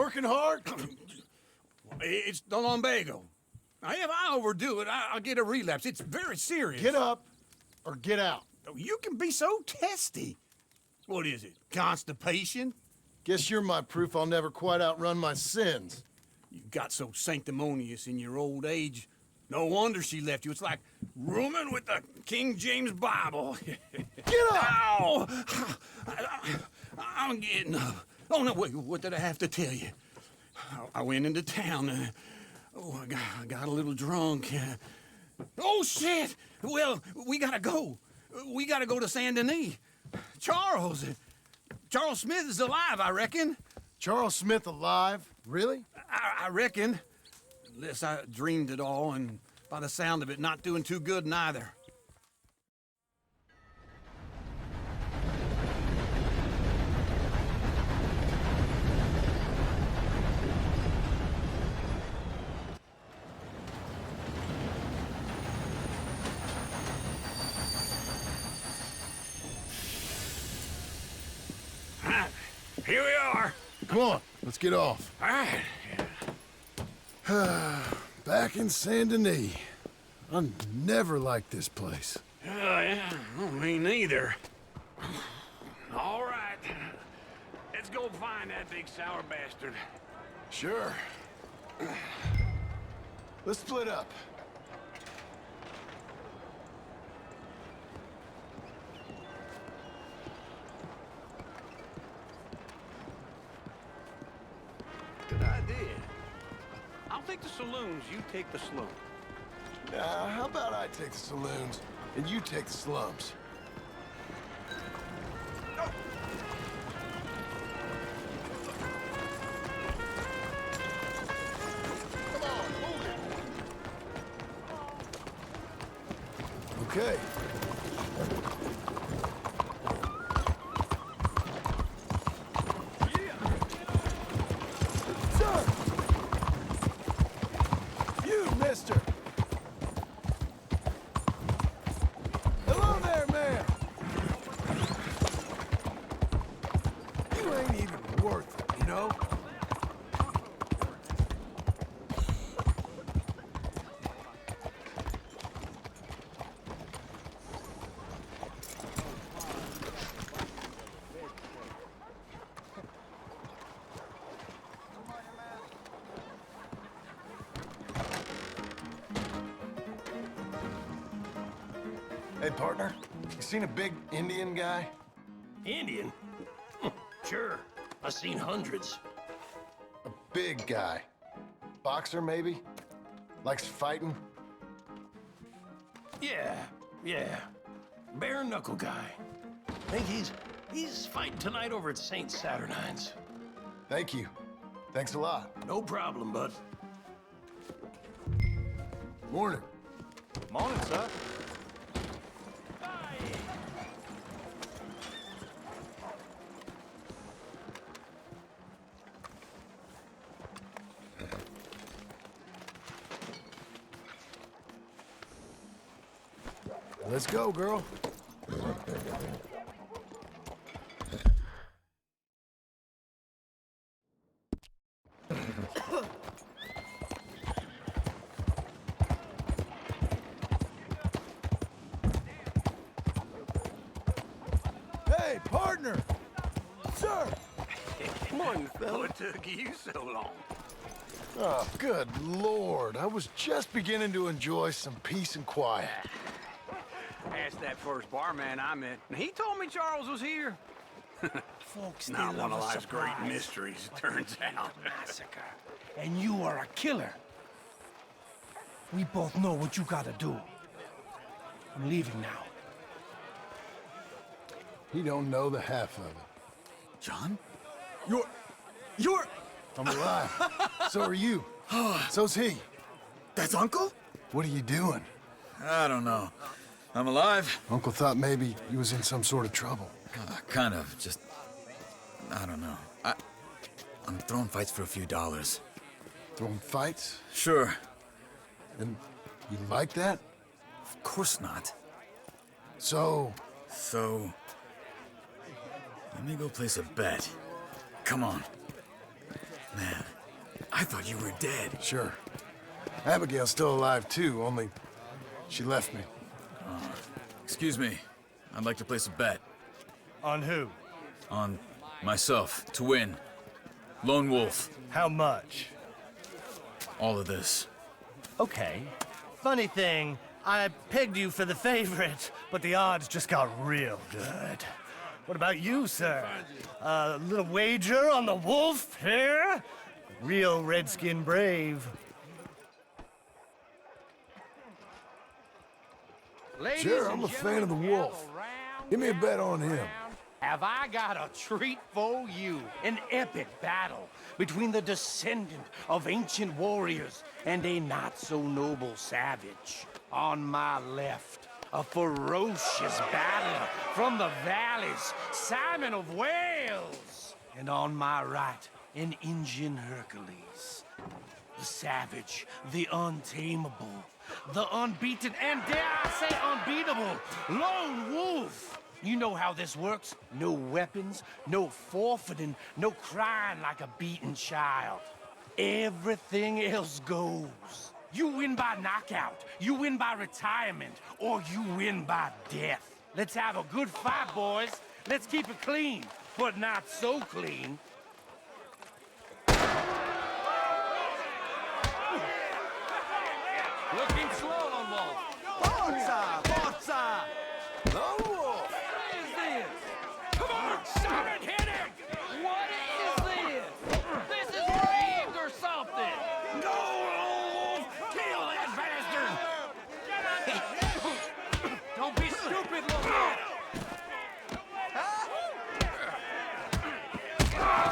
Working hard? It's the lumbago. Now, if I overdo it, I'll get a relapse. It's very serious. Get up or get out. You can be so testy. What is it, constipation? Guess you're my proof I'll never quite outrun my sins. You got so sanctimonious in your old age. No wonder she left you. It's like rooming with the King James Bible. Get up! Ow! I'm getting up. Oh, no, wait, what did I have to tell you? I went into town. I got a little drunk. Oh, shit! Well, we gotta go. We gotta go to Saint Denis. Charles Smith is alive, I reckon. Charles Smith alive? Really? I reckon. Unless I dreamed it all, and by the sound of it, not doing too good neither. Here we are. Come on, let's get off. All right. Back in Saint Denis. I never liked this place. Yeah, me neither. All right. Let's go find that big sour bastard. Sure. Let's split up. Good idea. I'll take the saloons, you take the slums. How about I take the saloons and you take the slums? Come on, move it. Okay. Sir! You, mister! Hello there, man! You ain't even worth it, you know? Hey, partner, you seen a big Indian guy? Indian? Sure. I've seen hundreds. A big guy. Boxer, maybe? Likes fighting? Yeah. Bare knuckle guy. Think he's fighting tonight over at St. Saturnine's. Thank you. Thanks a lot. No problem, bud. Morning. Morning, sir. Let's go, girl. Hey, partner! Sir! Morning, fella. What took you so long? Oh, good Lord. I was just beginning to enjoy some peace and quiet. Asked that first barman I met, and he told me Charles was here. Folks, Not they one love of a life's great surprise. mysteries, But turns they hate out. a massacre. And you are a killer. We both know what you gotta do. I'm leaving now. He don't know the half of it. John? You're... I'm alive. So are you. So's he. That's Uncle? What are you doing? I don't know. I'm alive. Uncle thought maybe he was in some sort of trouble. Kind of, just... I don't know. I'm throwing fights for a few dollars. Throwing fights? Sure. And you like that? Of course not. So, So... Let me go place a bet. Come on. Man, I thought you were dead. Sure. Abigail's still alive, too, only she left me. Excuse me. I'd like to place a bet. On who? On myself, to win. Lone Wolf. How much? All of this. Okay. Funny thing, I pegged you for the favorite, but the odds just got real good. What about you, sir? A little wager on the wolf here? Real redskin brave. Sure, I'm a fan of the wolf. Give me a bet on him. Have I got a treat for you? An epic battle between the descendant of ancient warriors and a not-so-noble savage. On my left, a ferocious battler from the valleys, Simon of Wales. And on my right, an Indian Hercules. The savage, the untamable, the unbeaten, and dare I say unbeatable, Lone Wolf. You know how this works. No weapons, no forfeiting, no crying like a beaten child. Everything else goes. You win by knockout, you win by retirement, or you win by death. Let's have a good fight, boys. Let's keep it clean, but not so clean. Looking slow, Lone Wolf. Forza! Forza! Lone Wolf! What is this? Come on, shot it, hit it! What is this? This is rigged or something! Go, Lone Wolf! Kill that bastard! Don't be stupid, Lone Wolf!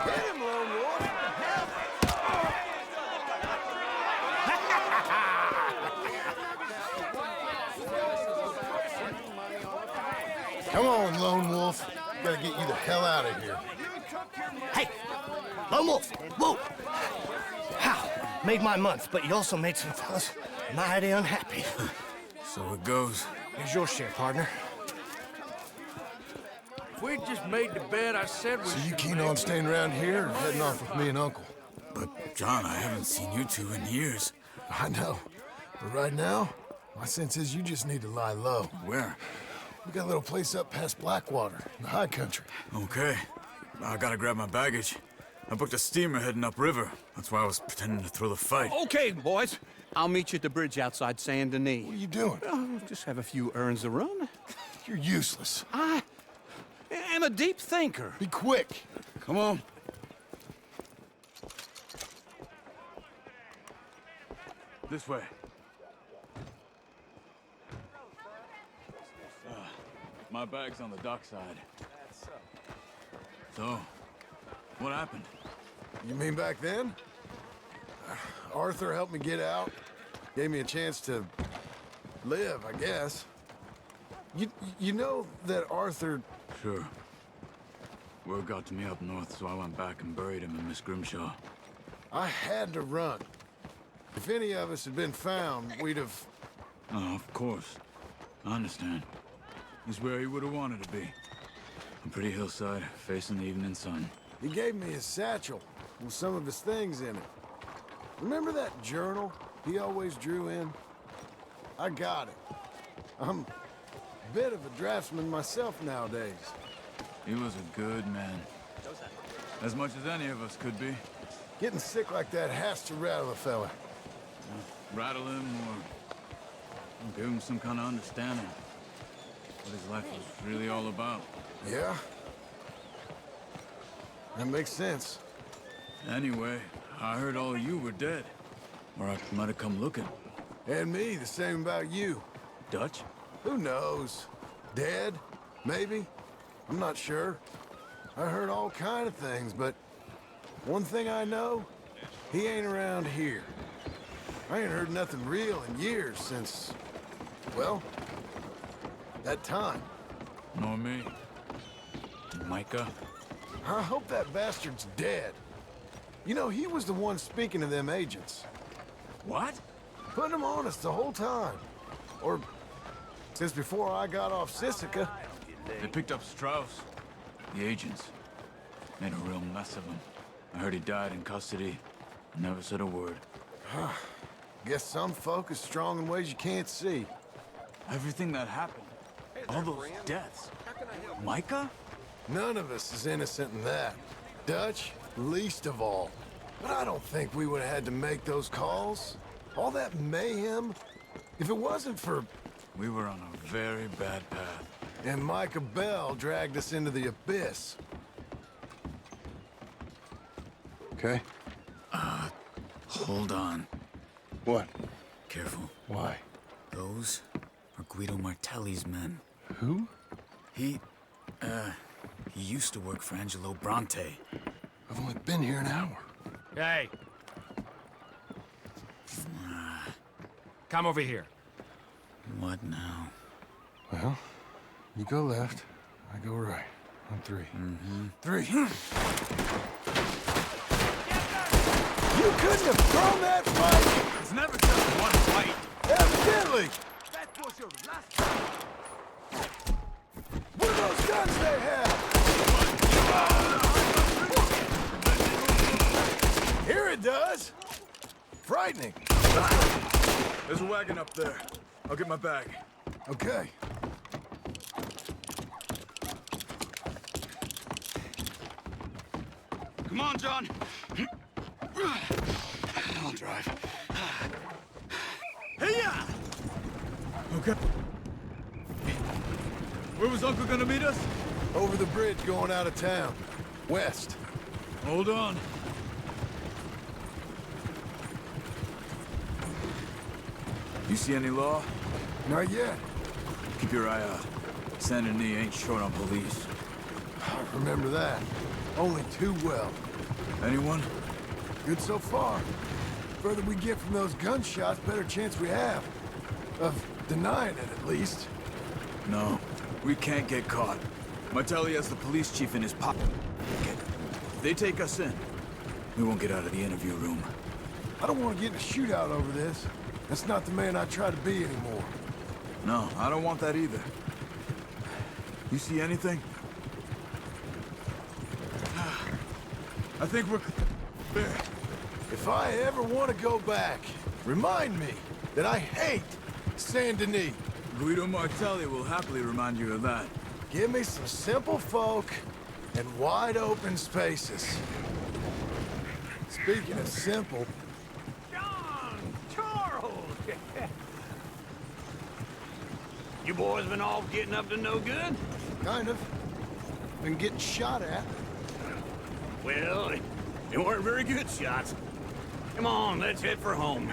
Hit him, Lone Wolf! Come on, Lone Wolf. Gotta get you the hell out of here. Hey! Lone Wolf! Whoa! How? Made my month, but you also made some fellas mighty unhappy. So it goes. Here's your share, partner. If we just made the bet I said we So you should keen make, on staying around here or heading off with me and Uncle? But, John, I haven't seen you two in years. I know. But right now, my sense is you just need to lie low. Where? We got a little place up past Blackwater, in the high country. Okay. I gotta grab my baggage. I booked a steamer heading upriver. That's why I was pretending to throw the fight. Okay, boys. I'll meet you at the bridge outside Saint Denis. What are you doing? Oh, just have a few errands to run. You're useless. I am a deep thinker. Be quick. Come on. This way. My bag's on the dockside. So, what happened? You mean back then? Arthur helped me get out. Gave me a chance to live, I guess. You know that Arthur... Sure. Word got to me up north, so I went back and buried him in Miss Grimshaw. I had to run. If any of us had been found, we'd have... Oh, of course. I understand. He's where he would have wanted to be. A pretty hillside, facing the evening sun. He gave me his satchel with some of his things in it. Remember that journal he always drew in? I got it. I'm a bit of a draftsman myself nowadays. He was a good man. As much as any of us could be. Getting sick like that has to rattle a fella. Rattle him or give him some kind of understanding. What his life was really all about. Yeah? That makes sense. Anyway, I heard all you were dead. Or I might have come looking. And me, the same about you. Dutch? Who knows? Dead? Maybe? I'm not sure. I heard all kind of things, but one thing I know, he ain't around here. I ain't heard nothing real in years since, well, that time. Nor me. Micah? I hope that bastard's dead. You know, he was the one speaking to them agents. What? Putting them on us the whole time. Or since before I got off Sisika. They picked up Strauss. The agents. Made a real mess of him. I heard he died in custody. Never said a word. Guess some folk is strong in ways you can't see. Everything that happened, all those deaths. Micah? None of us is innocent in that. Dutch, least of all. But I don't think we would have had to make those calls. All that mayhem. If it wasn't for... We were on a very bad path. And Micah Bell dragged us into the abyss. Okay? Hold on. What? Careful. Why? Those are Guido Martelli's men. Who? He used to work for Angelo Bronte. I've only been here an hour. Hey. Come over here. What now? Well, you go left, I go right. On three. Three. You couldn't have thrown that fight! It's never just one fight. Evidently! That was your last fight. What are those guns they have? Here it does! Frightening. There's a wagon up there. I'll get my bag. Okay. Come on, John. I'll drive. Hey-ya! Okay. Where was Uncle gonna meet us? Over the bridge going out of town. West. Hold on. You see any law? Not yet. Keep your eye out. Saint Denis ain't short on police. I remember that. Only too well. Anyone? Good so far. Further we get from those gunshots, better chance we have. Of denying it, at least. No, we can't get caught. Martelli has the police chief in his pocket. If they take us in, we won't get out of the interview room. I don't want to get in a shootout over this. That's not the man I try to be anymore. No, I don't want that either. You see anything? I think we're clear. If I ever want to go back, remind me that I hate Saint Denis. Guido Martelli will happily remind you of that. Give me some simple folk and wide open spaces. Speaking of simple, John! Charles! You boys been all getting up to no good? kind of. Been getting shot at. Well, they weren't very good shots. Come on, let's head for home.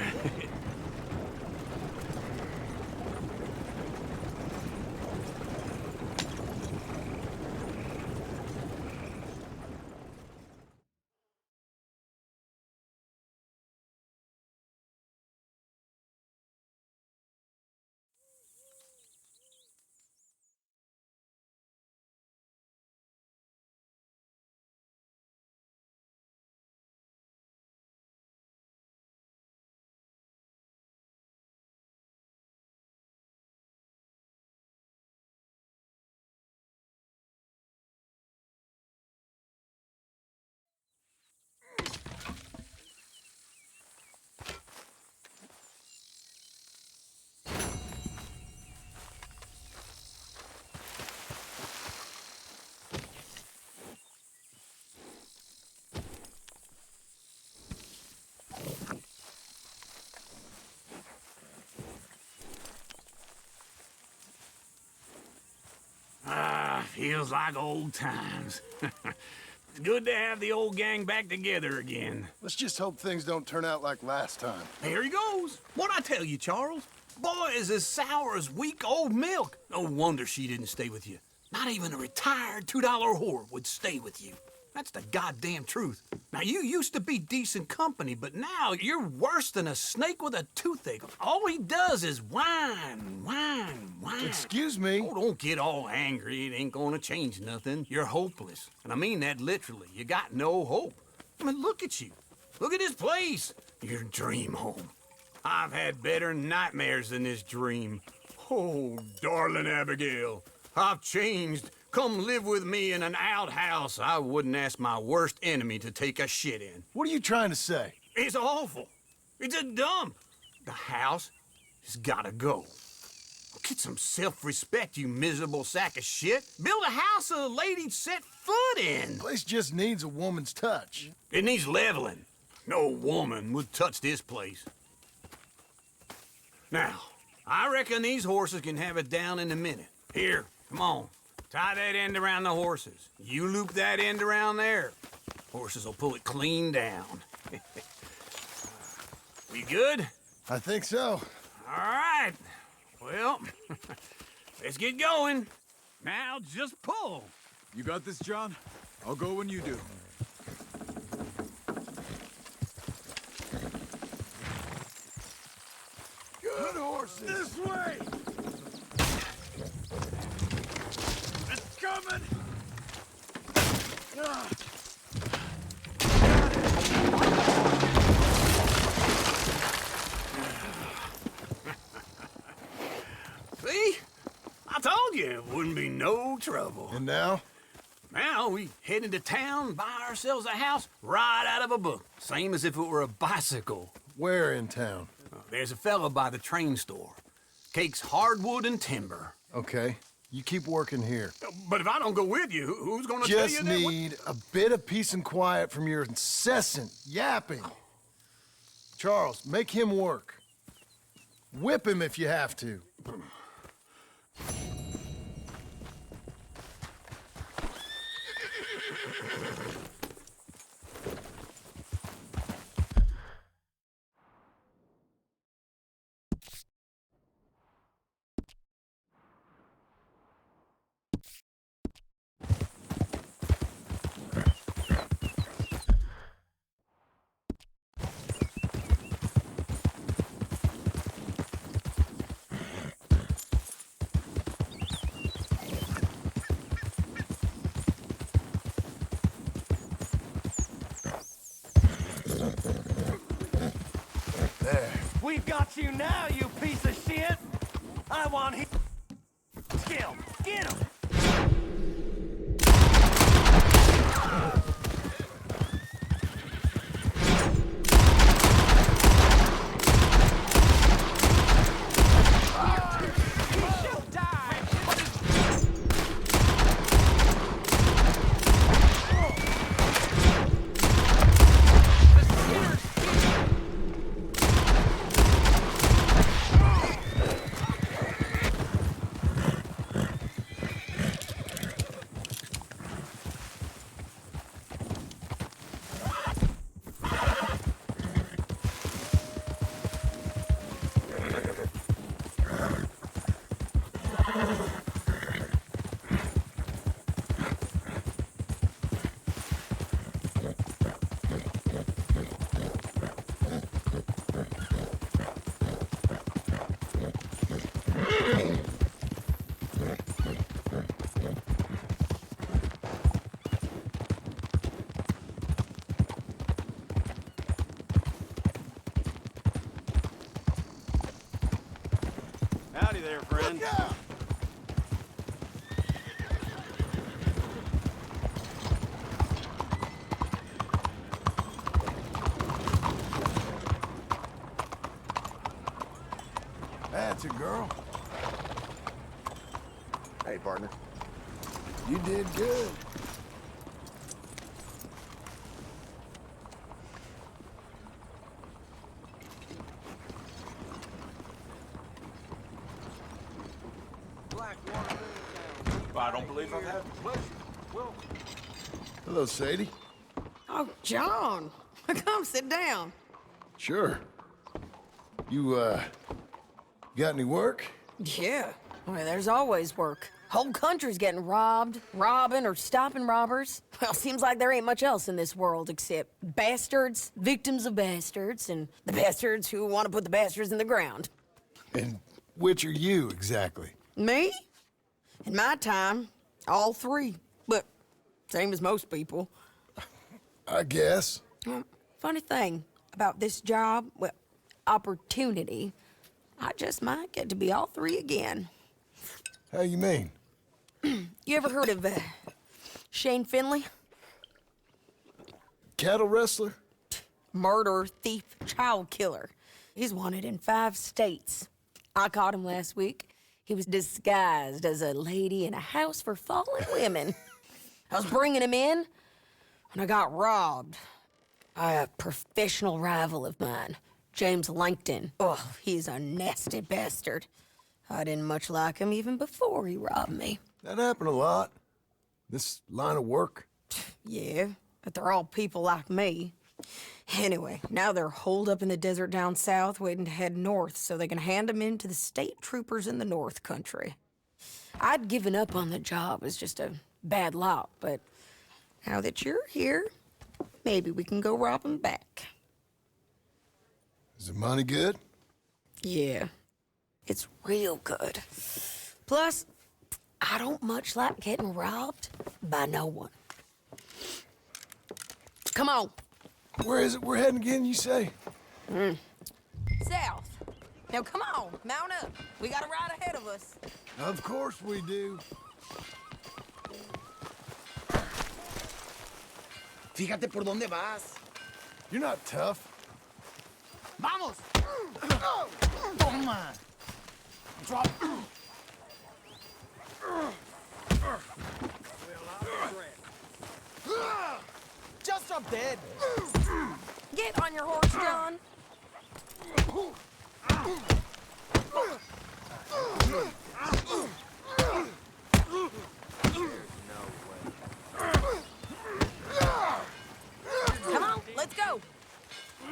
Feels like old times. It's good to have the old gang back together again. Let's just hope things don't turn out like last time. Here he goes. What'd I tell you, Charles? Boy is as sour as weak old milk. No wonder she didn't stay with you. Not even a retired $2 whore would stay with you. That's the goddamn truth. Now, you used to be decent company, but now you're worse than a snake with a toothache. All he does is whine, whine, whine. Excuse me? Oh, don't get all angry. It ain't gonna change nothing. You're hopeless. And I mean that literally. You got no hope. I mean, look at you. Look at this place. Your dream home. I've had better nightmares than this dream. Oh, darling Abigail, I've changed, come live with me in an outhouse I wouldn't ask my worst enemy to take a shit in. What are you trying to say? It's awful. It's a dump. The house has gotta go. Get some self-respect, you miserable sack of shit. Build a house a lady'd set foot in. The place just needs a woman's touch. It needs leveling. No woman would touch this place. Now, I reckon these horses can have it down in a minute. Here, come on. Tie that end around the horses. You loop that end around there. Horses will pull it clean down. We good? I think so. All right. Well, let's get going. Now just pull. You got this, John? I'll go when you do. Good horses. This way! It's coming! See? I told you it wouldn't be no trouble. And now? Now we head into town, buy ourselves a house right out of a book. Same as if it were a bicycle. Where in town? There's a fella by the train store. Cakes hardwood and timber. Okay. You keep working here. But if I don't go with you, who's gonna tell you Just that? need a bit of peace and quiet from your incessant yapping. Charles, make him work. Whip him if you have to. We've got you now, you piece of shit! I want him. Kill! Get him! Howdy there, friend. That's a girl. Hey, partner. You did good. I don't believe I've had the pleasure. Well, Hello, Sadie. Oh, John, come sit down. Sure. You, got any work? Yeah, well, there's always work. Whole country's getting robbed, robbing, or stopping robbers. Well, seems like there ain't much else in this world except bastards, victims of bastards, and the bastards who want to put the bastards in the ground. And which are you, exactly? Me? In my time, all three. But same as most people. I guess. Funny thing about this job, well, opportunity, I just might get to be all three again. How you mean? You ever heard of Shane Finley? Cattle wrestler? Murderer, thief, child killer. He's wanted in 5 states. I caught him last week. He was disguised as a lady in a house for fallen women. I was bringing him in when I got robbed by a professional rival of mine, James Langton. Oh, he's a nasty bastard. I didn't much like him even before he robbed me. That happened a lot. This line of work. Yeah, but they're all people like me. Anyway, now they're holed up in the desert down south, waiting to head north so they can hand them in to the state troopers in the north country. I'd given up on the job as just a bad lot, but now that you're here, maybe we can go rob them back. Is the money good? Yeah, it's real good. Plus, I don't much like getting robbed by no one. Come on. Where is it we're heading again, you say? South. Now come on, mount up. We got a ride ahead of us. Of course we do. Fíjate por dónde vas. You're not tough. Vamos! Toma! Drop. Just drop dead. Get on your horse, John. Come on, let's go. I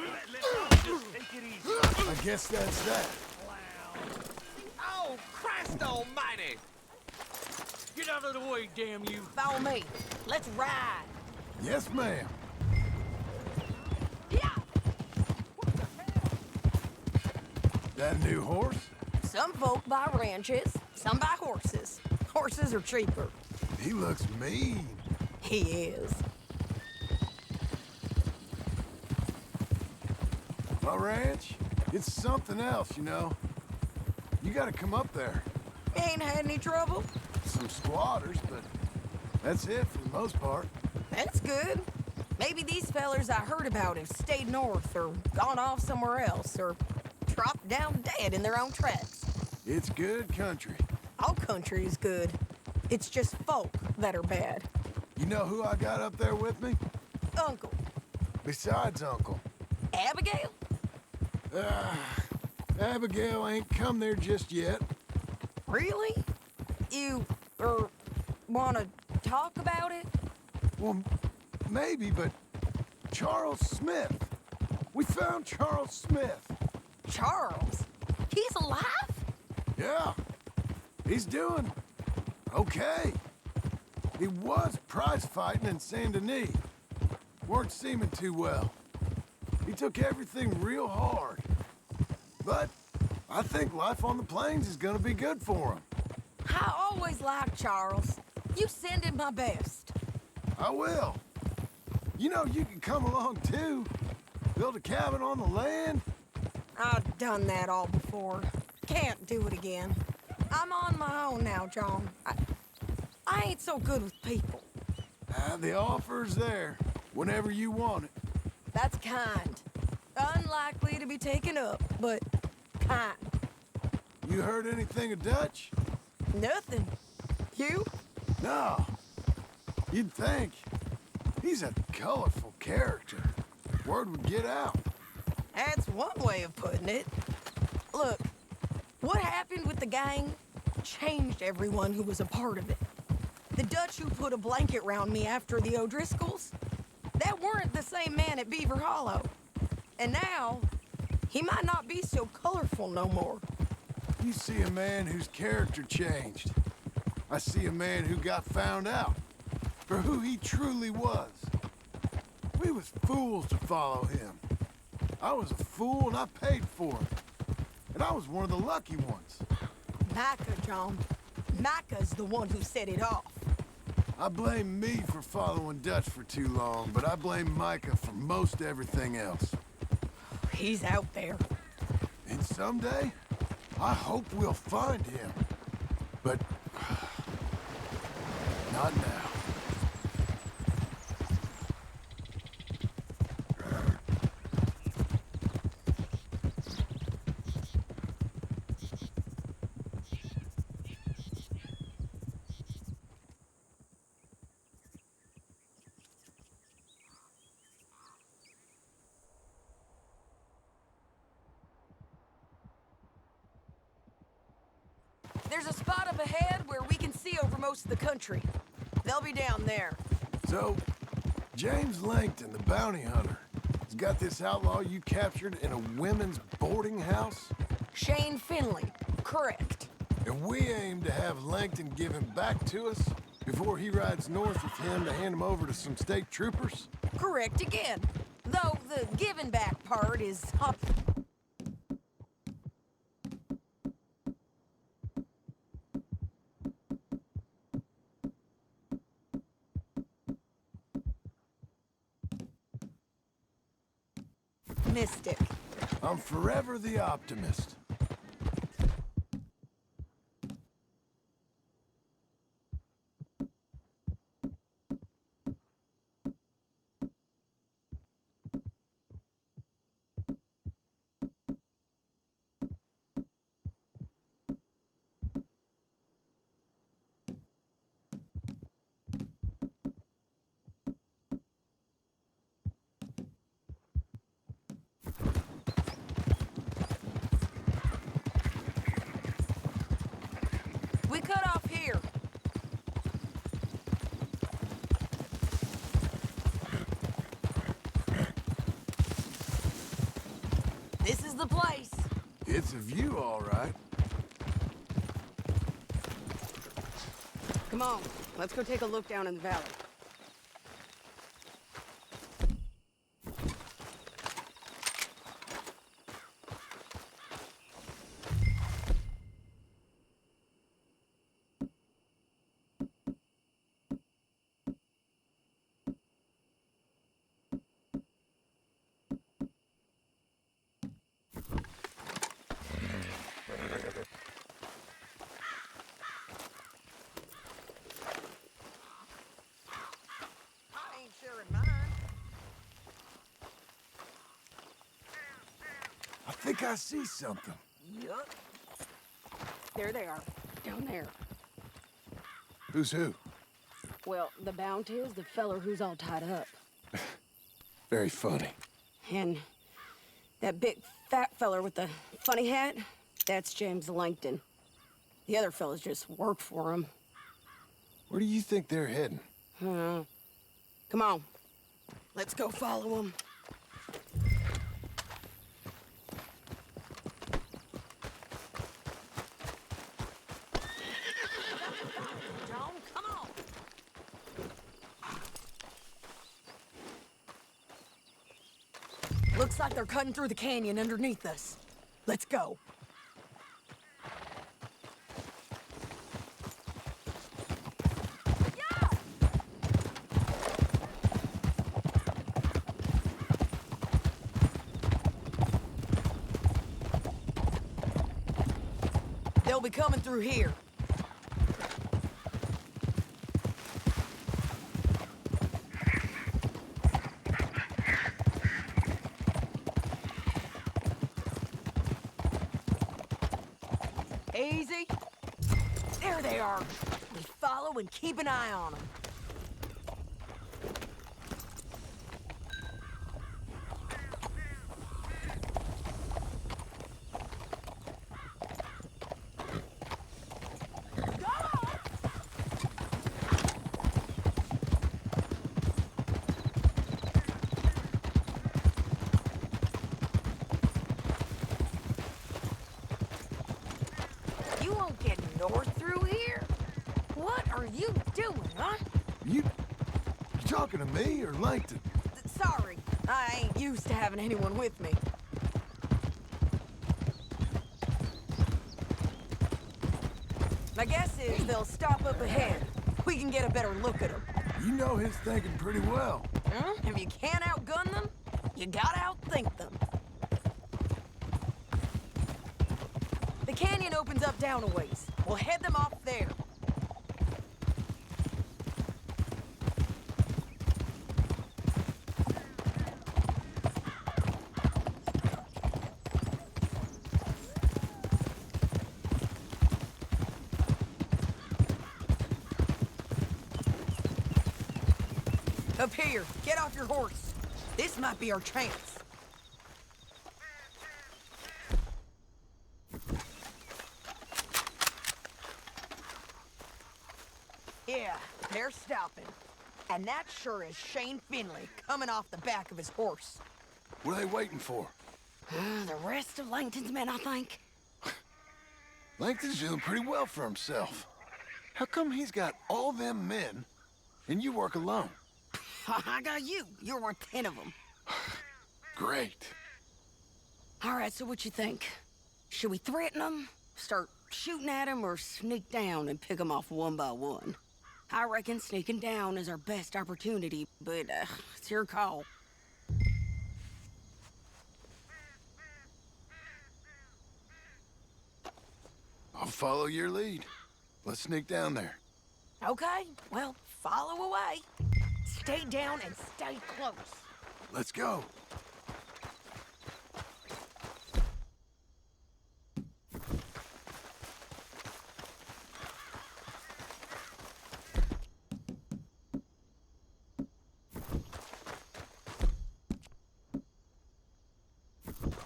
guess that's that. Oh, Christ almighty! Get out of the way, damn you! Follow me. Let's ride. Yes, ma'am. Yeah. That new horse? Some folk buy ranches, some buy horses. Horses are cheaper. He looks mean. He is. My ranch, it's something else, you know. You gotta come up there. Ain't had any trouble. Some squatters, but that's it for the most part. That's good. Maybe these fellers I heard about have stayed north or gone off somewhere else or dropped down dead in their own tracks. It's good country. All country is good. It's just folk that are bad. You know who I got up there with me? Uncle. Besides Uncle. Abigail? Abigail ain't come there just yet. Really? You, wanna talk about it? Well, maybe, but Charles Smith. We found Charles Smith. Charles? He's alive? Yeah, he's doing okay. He was prize fighting in Saint Denis. Weren't seeming too well. He took everything real hard. But I think life on the plains is gonna be good for him. I always liked Charles. You send him my best. I will. You know, you can come along too. Build a cabin on the land. I've done that all before. Can't do it again. I'm on my own now, John. I ain't so good with people. The offer's there whenever you want it. That's kind. Unlikely to be taken up, but kind. You heard anything of Dutch? Nothing. You? No. You'd think. He's a colorful character. Word would get out. That's one way of putting it. Look, what happened with the gang changed everyone who was a part of it. The Dutch who put a blanket round me after the O'Driscolls, that weren't the same man at Beaver Hollow. And now, he might not be so colorful no more. You see a man whose character changed. I see a man who got found out for who he truly was. We was fools to follow him. I was a fool and I paid for it. And I was one of the lucky ones. Micah, John. Micah's the one who set it off. I blame me for following Dutch for too long, but I blame Micah for most everything else. He's out there. And someday, I hope we'll find him. But Not now. There's a spot up ahead where we can see over most of the country. They'll be down there. So, James Langton, the bounty hunter, has got this outlaw you captured in a women's boarding house? Shane Finley, correct. And we aim to have Langton give him back to us before he rides north with him to hand him over to some state troopers? Correct again. Though the giving back part is up. Mystic. I'm forever the optimist. We cut off here. This is the place. It's a view, all right. Come on, let's go take a look down in the valley. I ain't sure in mine. I think I see something. Yup. There they are, down there. Who's who? Well, the bounty is the feller who's all tied up. Very funny. And that big fat feller with the funny hat, that's James Langton. The other fellas just work for him. Where do you think they're heading? Come on, let's go follow him. John, come on. Looks like they're cutting through the canyon underneath us. Let's go. They'll be coming through here. Easy. There they are. We follow and keep an eye on them. You won't get north through here? What are you doing, huh? You talking to me or Langton? Sorry, I ain't used to having anyone with me. My guess is they'll stop up ahead. We can get a better look at them. You know his thinking pretty well. Huh? If you can't outgun them, you gotta outthink them. The canyon opens up down a ways. We'll head them off there. Up here, get off your horse. This might be our chance. Yeah, they're stopping. And that sure is Shane Finley coming off the back of his horse. What are they waiting for? The rest of Langton's men, I think. Langton's doing pretty well for himself. How come he's got all them men, and you work alone? I got you. You're worth 10 of them. Great. All right, so what you think? Should we threaten them, start shooting at them, or sneak down and pick them off one by one? I reckon sneaking down is our best opportunity, but it's your call. I'll follow your lead. Let's sneak down there. Okay, well, follow away. Stay down and stay close. Let's go.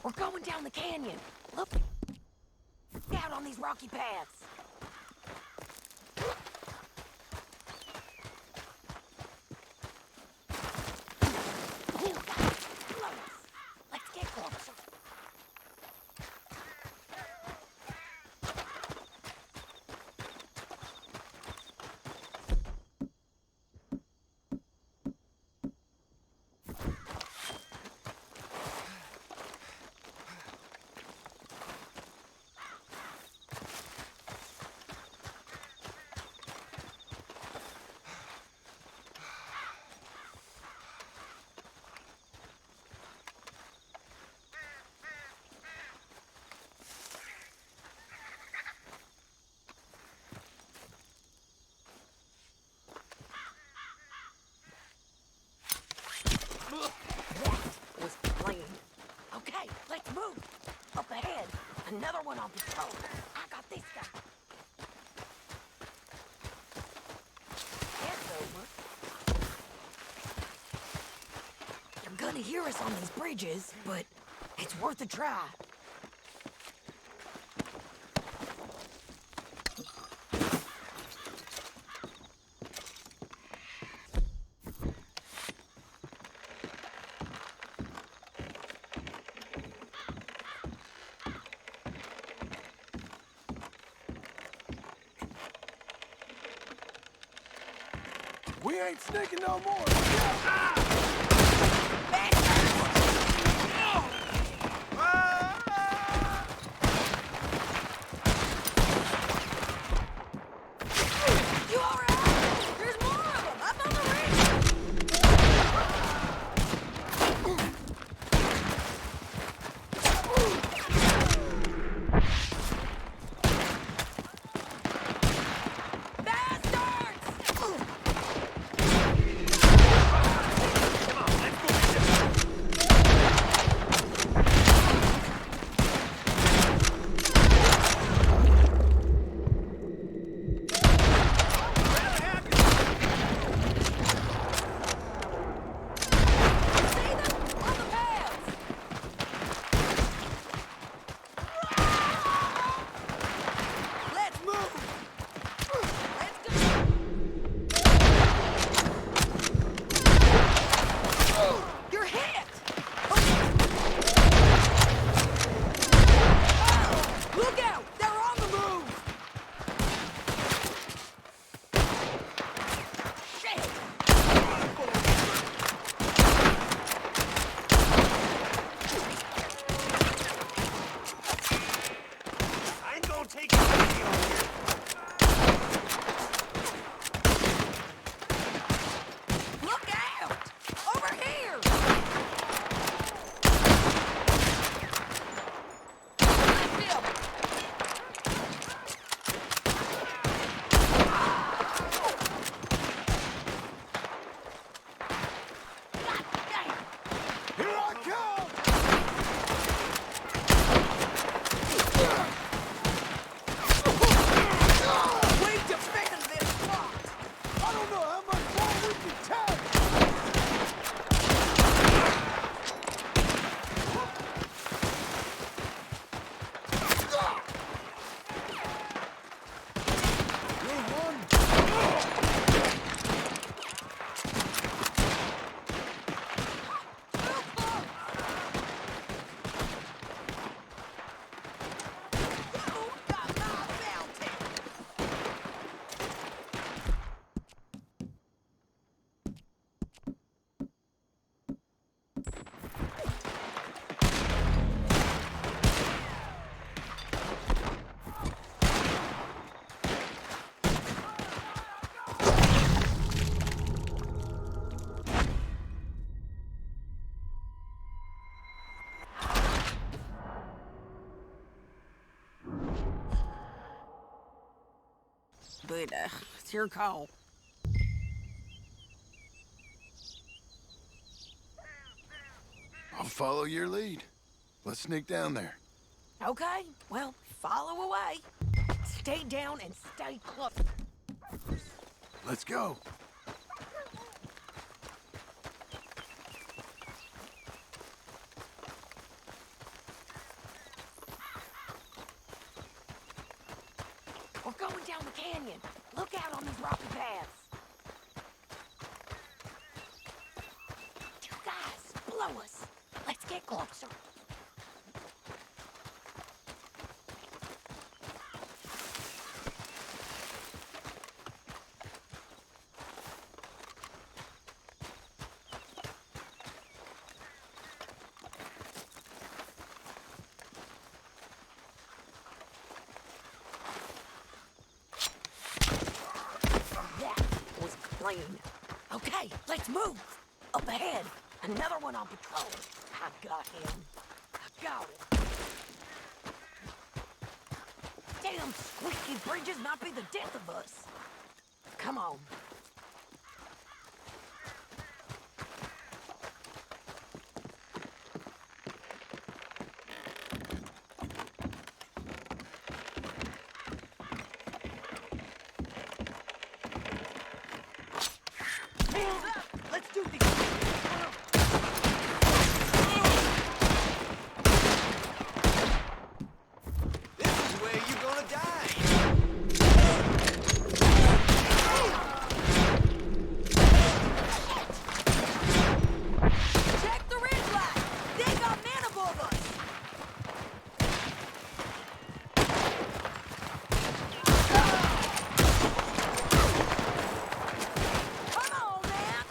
We're going down the canyon. Look out on these rocky paths. Let's get closer. That was planned. Okay, let's move. Up ahead, another one on patrol. I got this guy. It's over. You're gonna hear us on these bridges, but it's worth a try. We ain't sneaking no more. You all right? There's more of them up on the ridge. Bastards! but it's your call. I'll follow your lead. Let's sneak down there. Okay, well, follow away. Stay down and stay close. Let's go. We're going down the canyon. Look out on these rocky paths. Two guys below us. Let's get closer. Clean. Okay, let's move. Up ahead, another one on patrol. I got him. I got it. Damn squeaky bridges might be the death of us. Come on. Let's do this. This is where you're gonna die. Check the ridge line. They got men above us. Come on, man.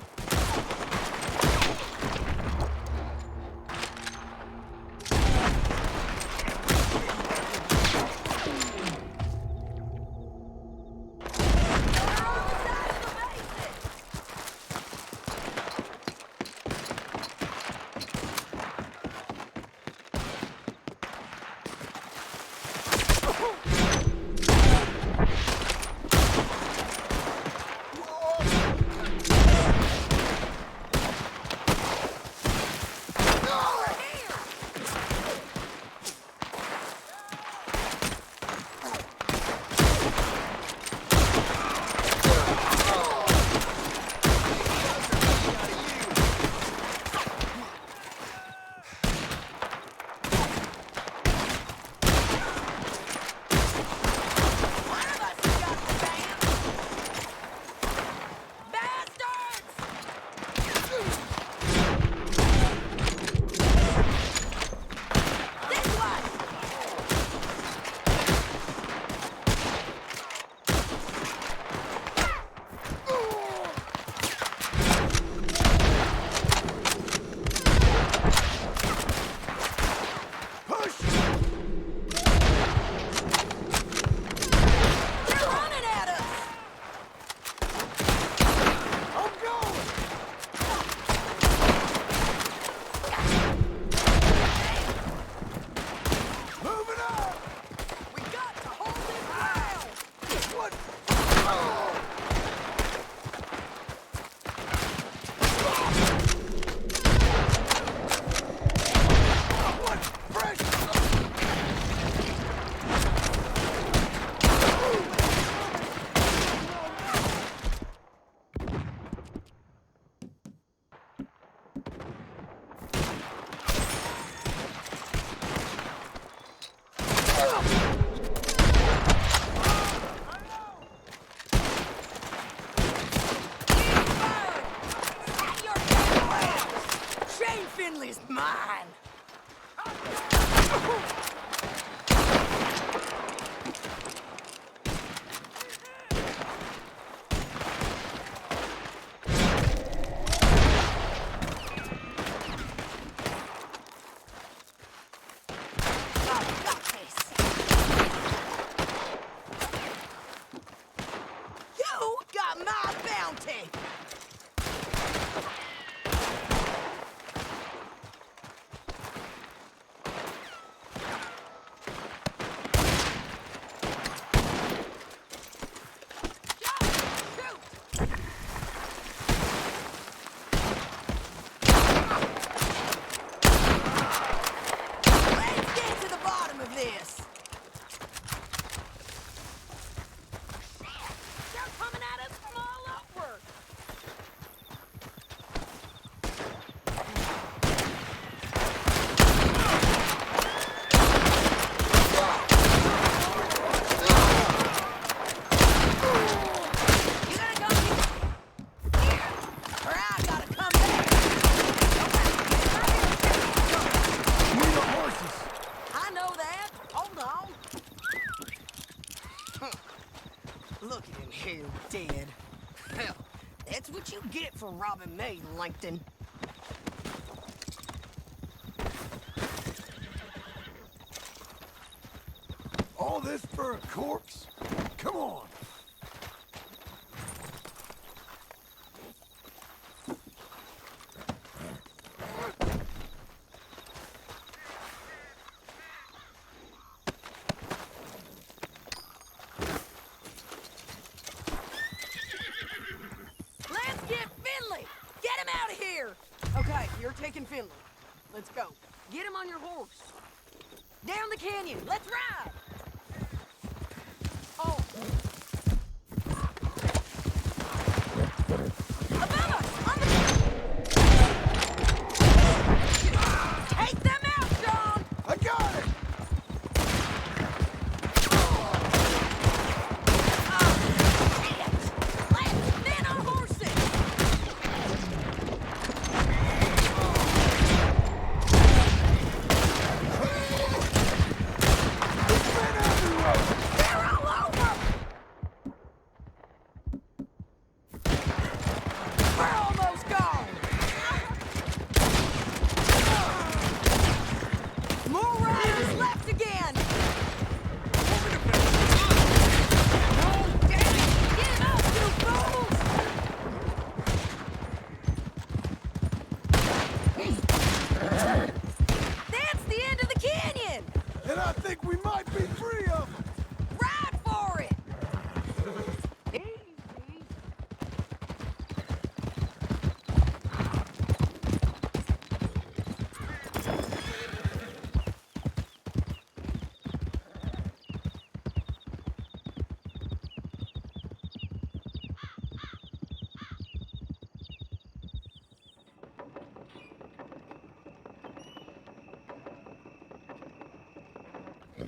Finley's mine. dead. Hell, that's what you get for robbing me, Langton. All this for a corpse? Come on. Let's get Finley! Get him out of here! Okay, you're taking Finley. Let's go. Get him on your horse. Down the canyon. Let's ride! Oh. Above us! On the... Take them out, John! I got it! Men on horses! They're all over! We're almost gone! More riders left again! Oh, damn it! Get up, you fools! That's the end of the canyon! And I think we might be free of them. Ride for it! Easy.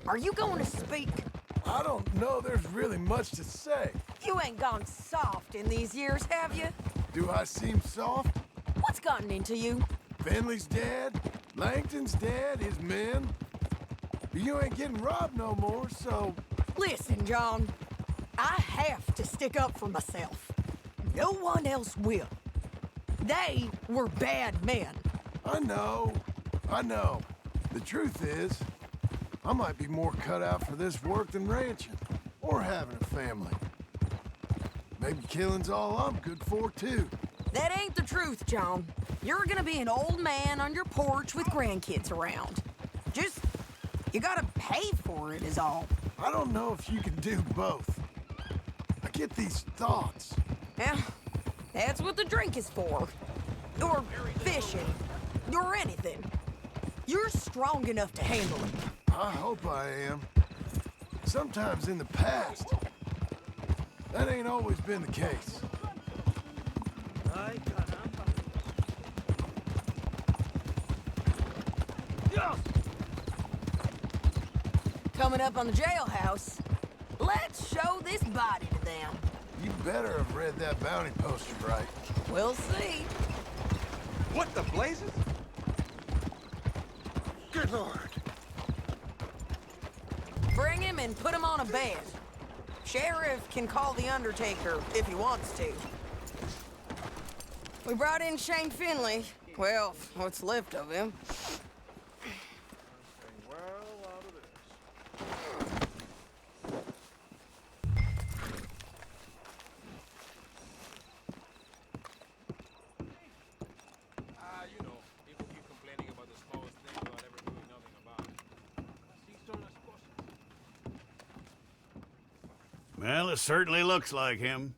Are you going to speak? I don't know there's really much to say. You ain't gone soft in these years, have you? Do I seem soft? What's gotten into you? Finley's dead. Langton's dead. His men. You ain't getting robbed no more, so... Listen, John. I have to stick up for myself. No one else will. They were bad men. I know. The truth is, I might be more cut out for this work than ranching, or having a family. Maybe killing's all I'm good for, too. That ain't the truth, John. You're gonna be an old man on your porch with grandkids around. Just, you gotta pay for it is all. I don't know if you can do both. I get these thoughts. Yeah, that's what the drink is for. Or fishing. Or anything. You're strong enough to handle it. I hope I am. Sometimes in the past, that ain't always been the case. Coming up on the jailhouse, let's show this body to them. You better have read that bounty poster right. We'll see. What the blazes? Good Lord. Bring him and put him on a bed. Sheriff can call the Undertaker if he wants to. We brought in Shane Finley. Well, what's left of him. You know, people keep complaining about the smallest thing without ever doing nothing about it. Así son las cosas. Well, it certainly looks like him.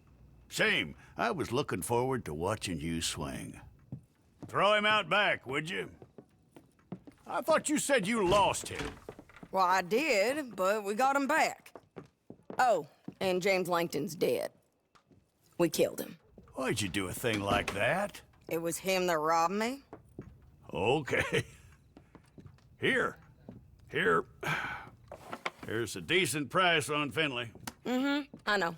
Shame. I was looking forward to watching you swing. Throw him out back, would you? I thought you said you lost him. Well, I did, but we got him back. Oh, and James Langton's dead. We killed him. Why'd you do a thing like that? It was him that robbed me. Okay. Here. Here's a decent price on Finley. Mm-hmm, I know.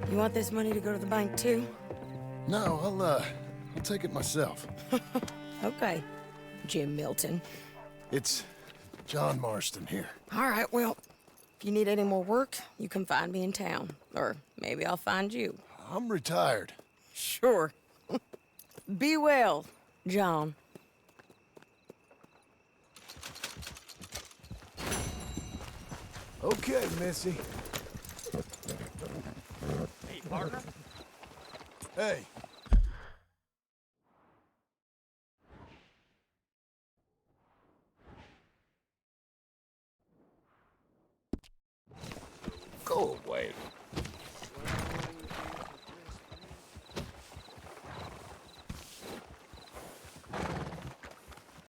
You want this money to go to the bank, too? No, I'll take it myself. Okay, Jim Milton. It's John Marston here. All right, well, if If you need any more work, you can find me in town. Or maybe I'll find you. I'm retired. Sure. Be well, John. Okay, Missy. Hey, partner. Hey. Go away.